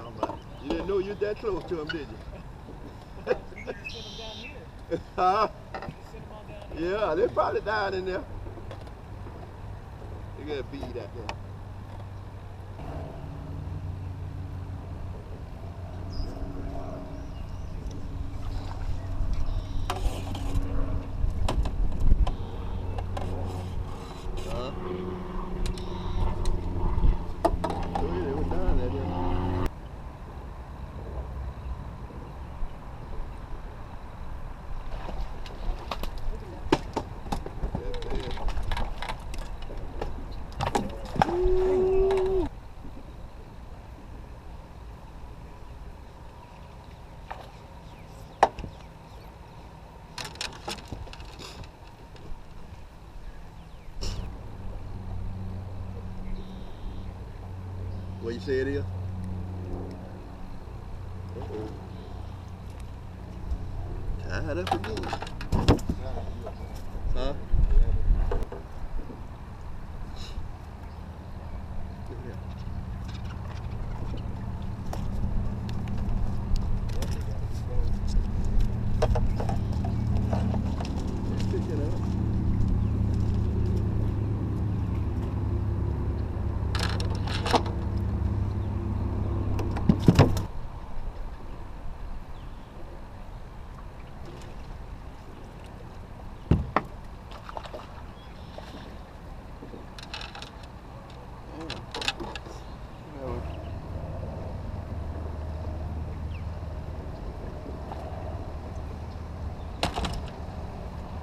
talking about. You didn't know you were that close to him, did you? You need to send them down here. Huh? You need to send them on down here. Yeah, they probably died in there. They got a bead out there. What you say it is? Uh-oh. Tied up again. Huh?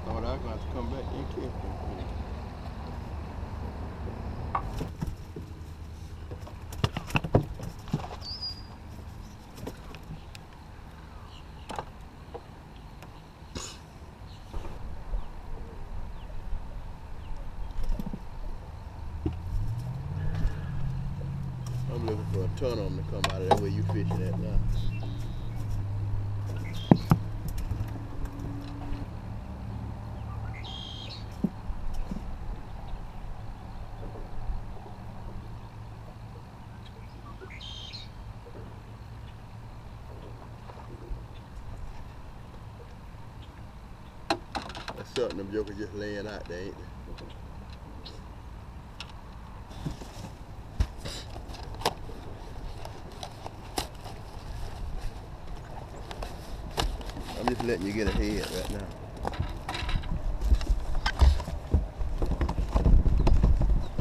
I'm going to have to come back and kill him. I'm looking for a ton of them to come out of that where you fishing at now. That's something them jokers just laying out there, ain't they? I'm just letting you get ahead right now.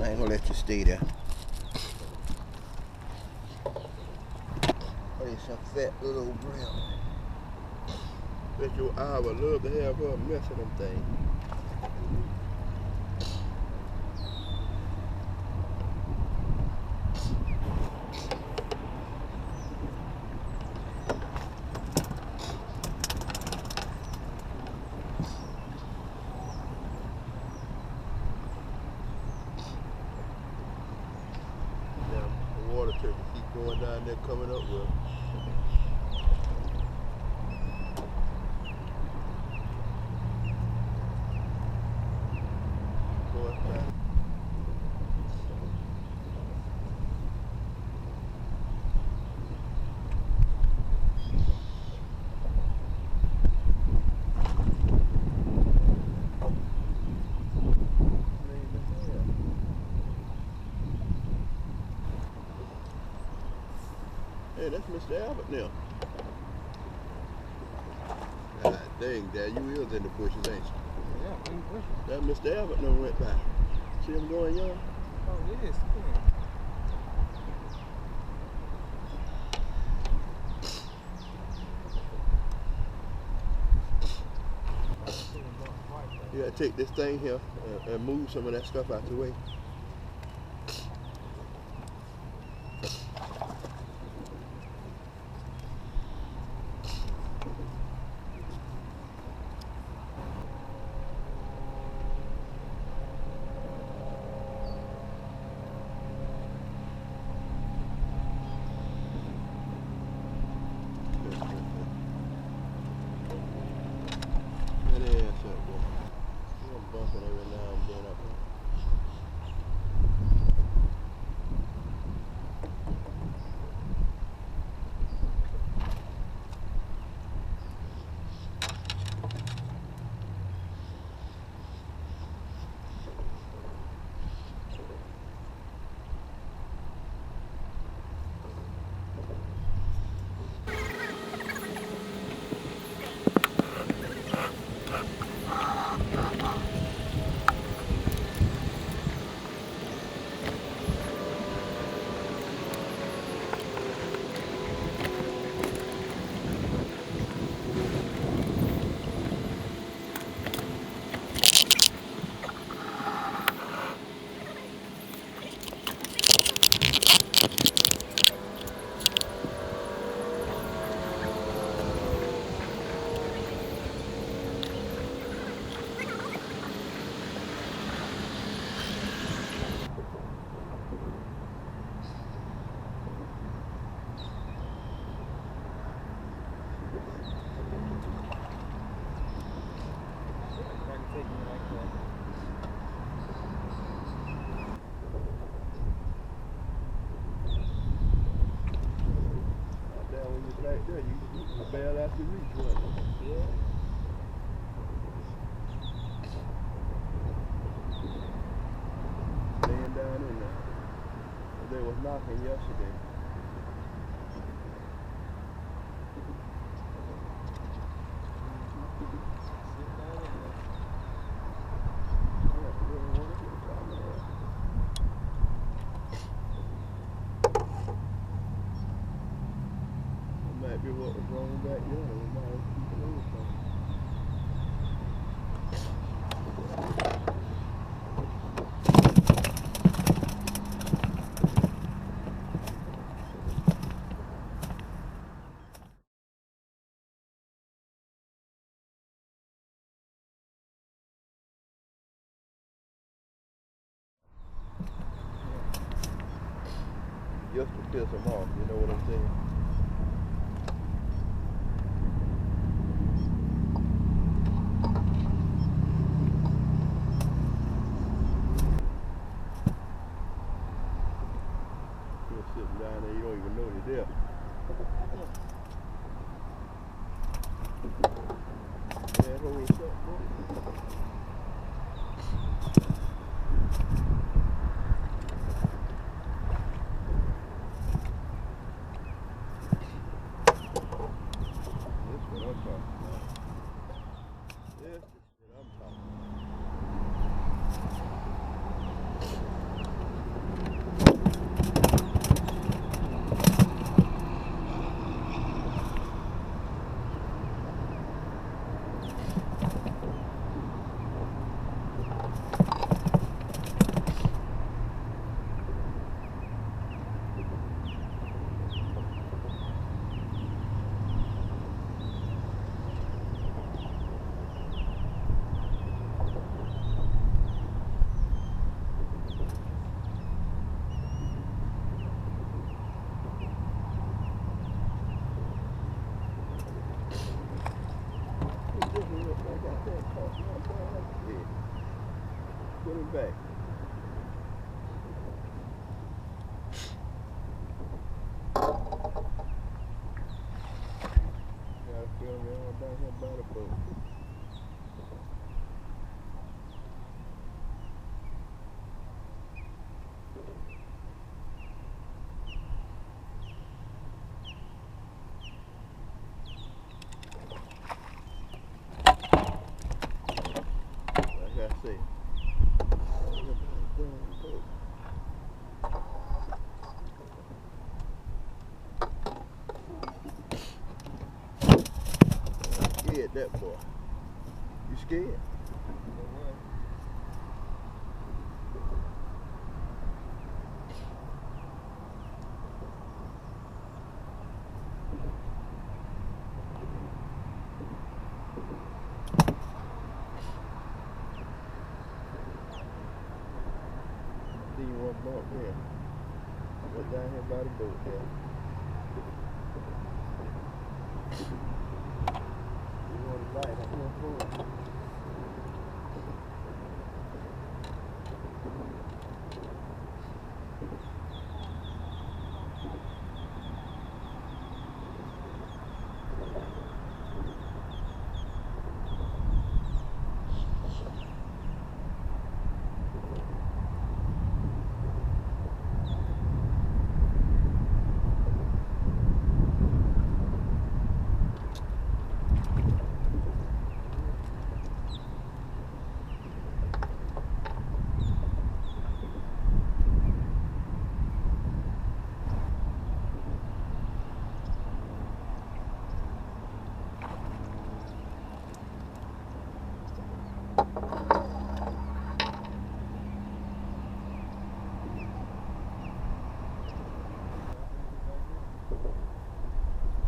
I ain't gonna let you stay there. Hey, some fat little old brown. Bet your eye would love to have her mess of them things. The water turkey keep going down there coming up with. Hey, that's Mr. Albert now. God dang, Dad, you is in the bushes, ain't you? Yeah, in the bushes. That Mr. Albert done went by. See him going young? Oh, it is. You gotta take this thing here and move some of that stuff out the way. That ass up there. I'm bumping every now and then up there. there. You bail after you reach, wasn't it? Yeah. Laying down in there. They was knocking yesterday. Might be what was wrong back then. We might have to keep it over from. Just to piss them off, you know what I'm saying? You're sitting down there, you don't even know you're there. Yeah, hold us up, bro. That's what I'm talking about. That's the shit I'm talking about. Put him back. Gotta feel me all down here by the boat. Like I say. Scared that boy. You scared? See you one bump there. Right down here by the boat there. You want to bite? I'm going for it.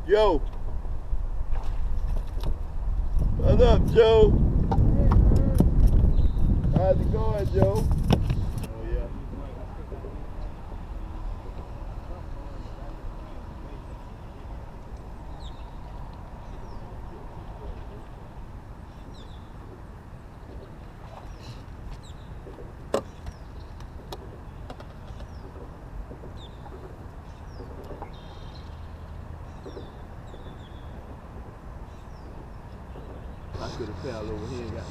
Joe. What's up, Joe? How's it going, Joe? Oh, yeah. could have fell over here and got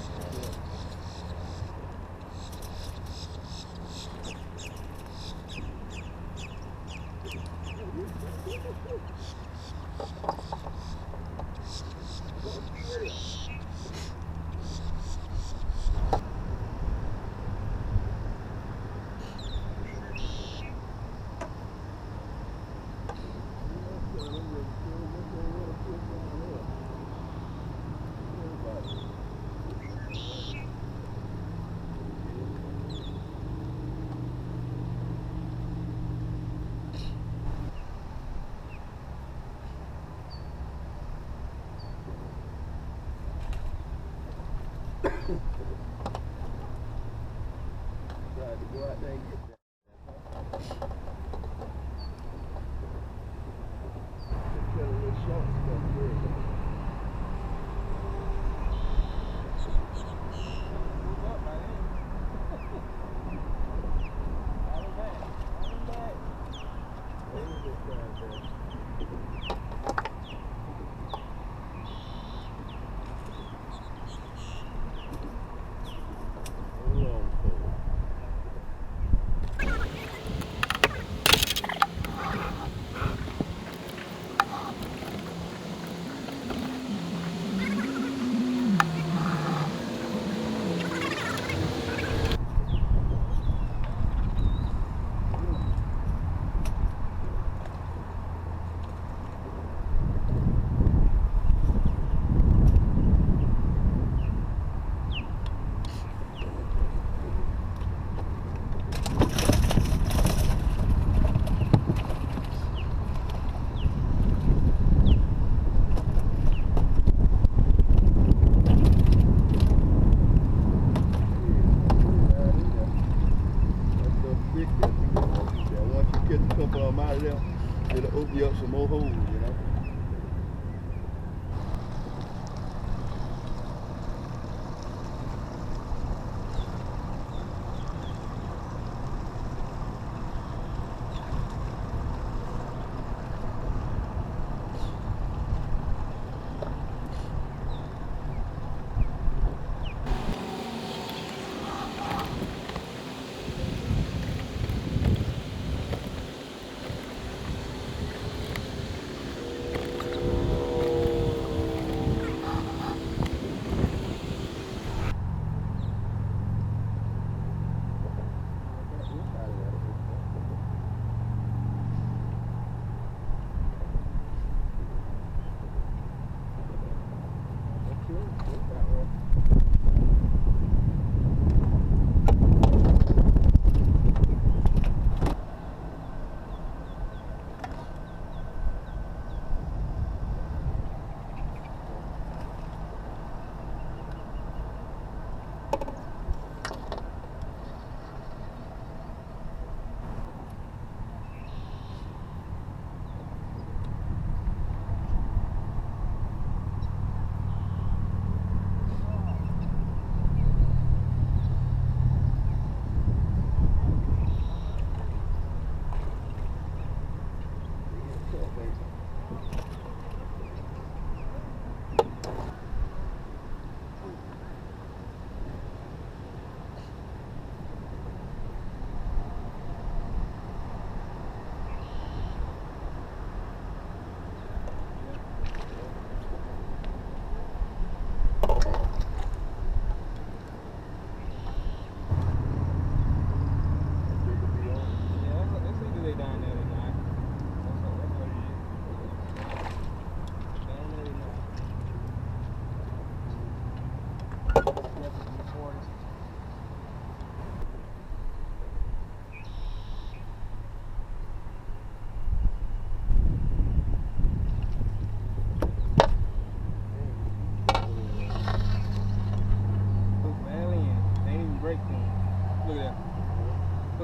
tried to go out there and get that. Cut a little short stuff there. Move up by then. Follow back. Follow back. What is this guy there? Hold on, folks. Once you get a couple of them out of there, it'll open you up some more holes, you know.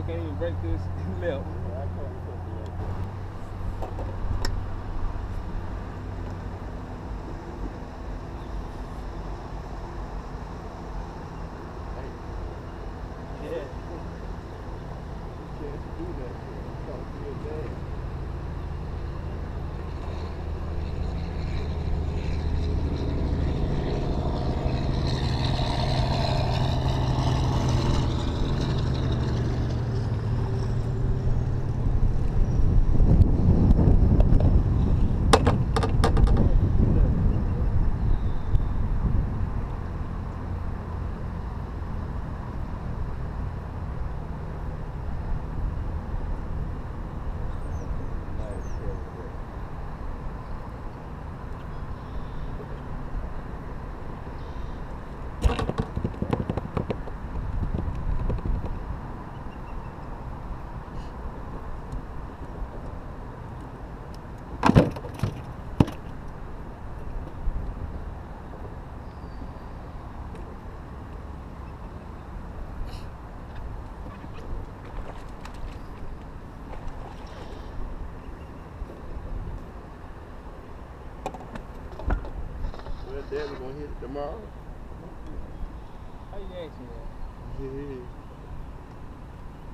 Can't even break this left. Well, Dad, we're gonna hit it tomorrow. How you asking that? Yeah,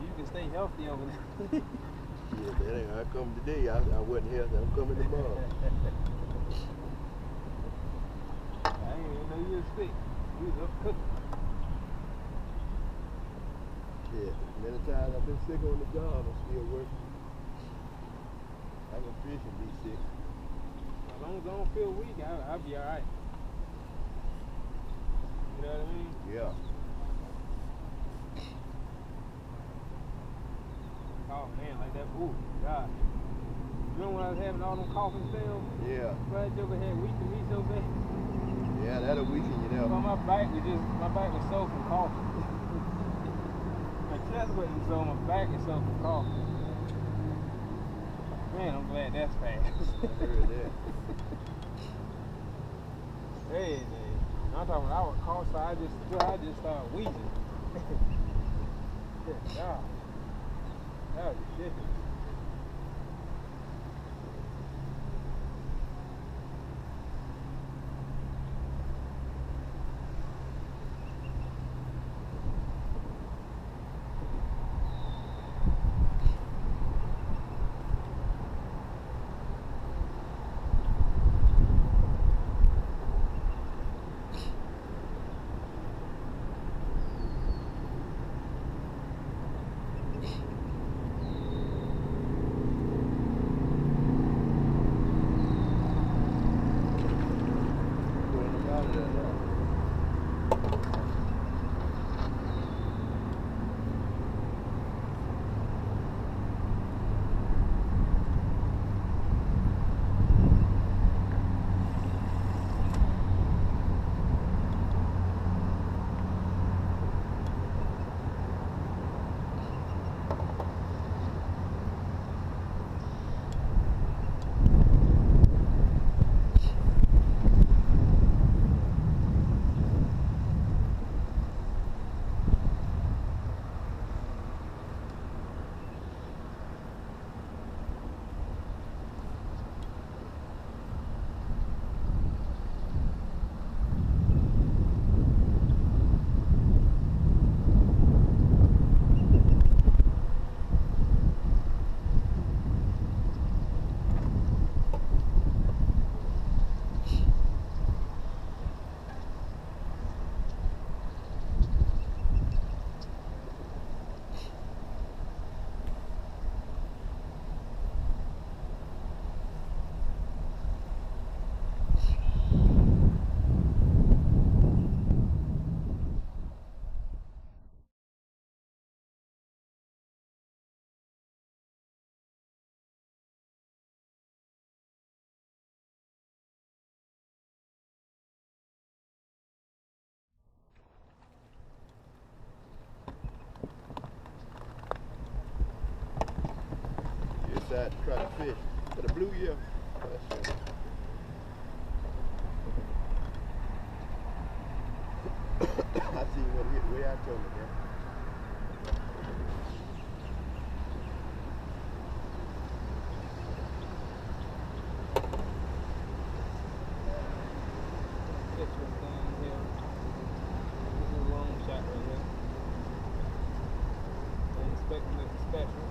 You can stay healthy over there. that ain't. I come today. I wasn't healthy. I'm coming tomorrow. I didn't even know you was sick. You was up cooking. Yeah, many times I've been sick on the job. I'm still working. I can fish and be sick. As long as I don't feel weak, I'll be alright. You know what I mean? Yeah. Oh man, like that. Ooh, God. Remember when I was having all them coughing spells? Yeah. Brad Joker had weakened me so bad. Yeah, that'll weaken you now. Well, my back was sore from coughing. My chest wasn't sore, my back is sore from coughing. Man, I'm glad that's fast. I heard that. Hey, I'm talking about I was cough, so I just started wheezing. Good God. That was ridiculous. Going about it now. You decide to try to fish. For the blue, yeah. That's it. I see what hit way out told me, man. Picture thing here. This is a long shot right here. I'm expecting it special.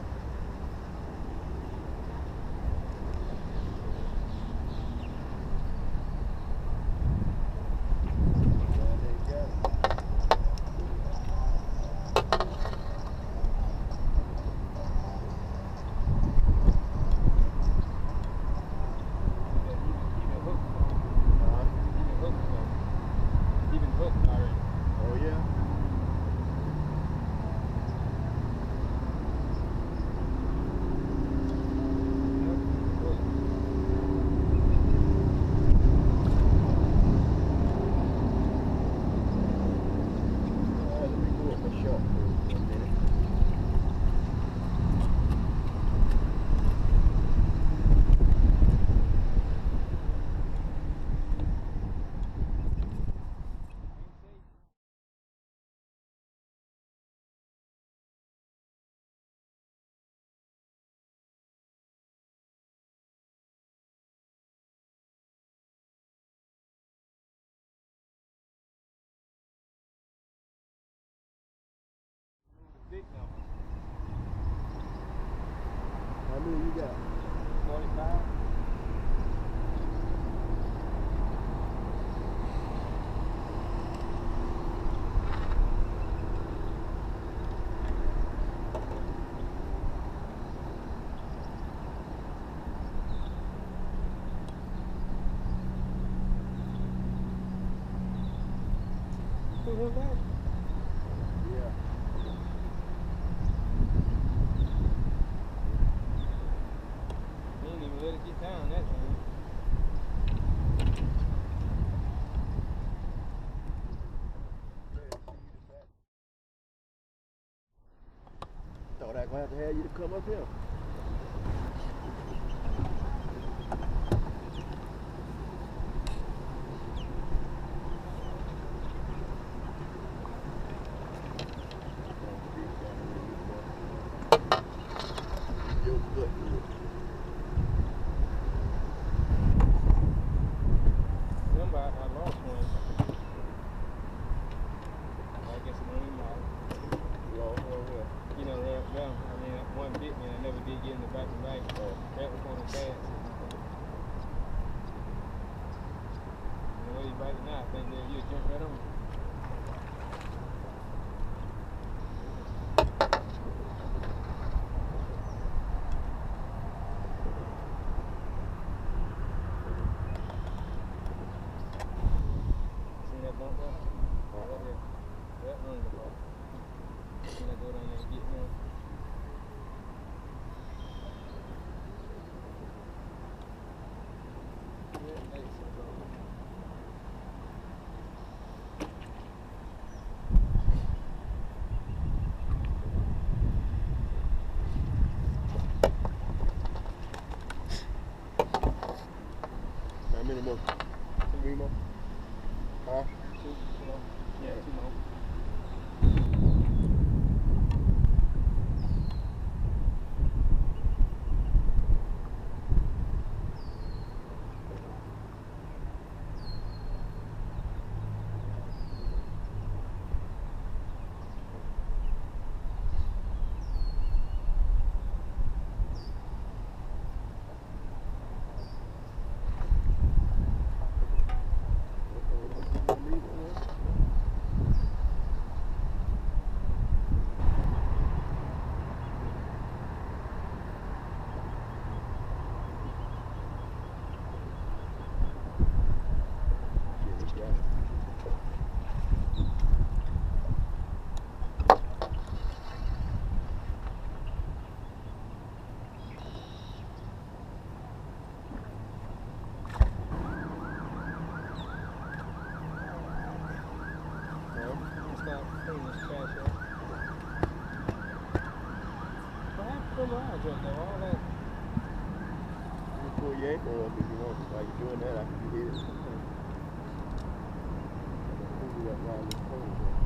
took him back? Yeah. He didn't even let it get down that time. Thought I gonna have to have you to come up here. Remember, I lost one. I guess it don't even matter. You know, I mean, one bit me and I never did get in the back of the bag. That was one of the bad. The way you bite it now, I think that you'll jump right on. See that bump there? Right there. That runs the ball. When I go down there and get him. Yeah, excellent, bro. How many more? 3 more? Huh? 2 more. Yeah, 2 more. Start cleaning this trash up. What happened to my truck though? All that. You can pull your ankle up if you want. While you're doing that, I can hit it. Pull you up around this corner.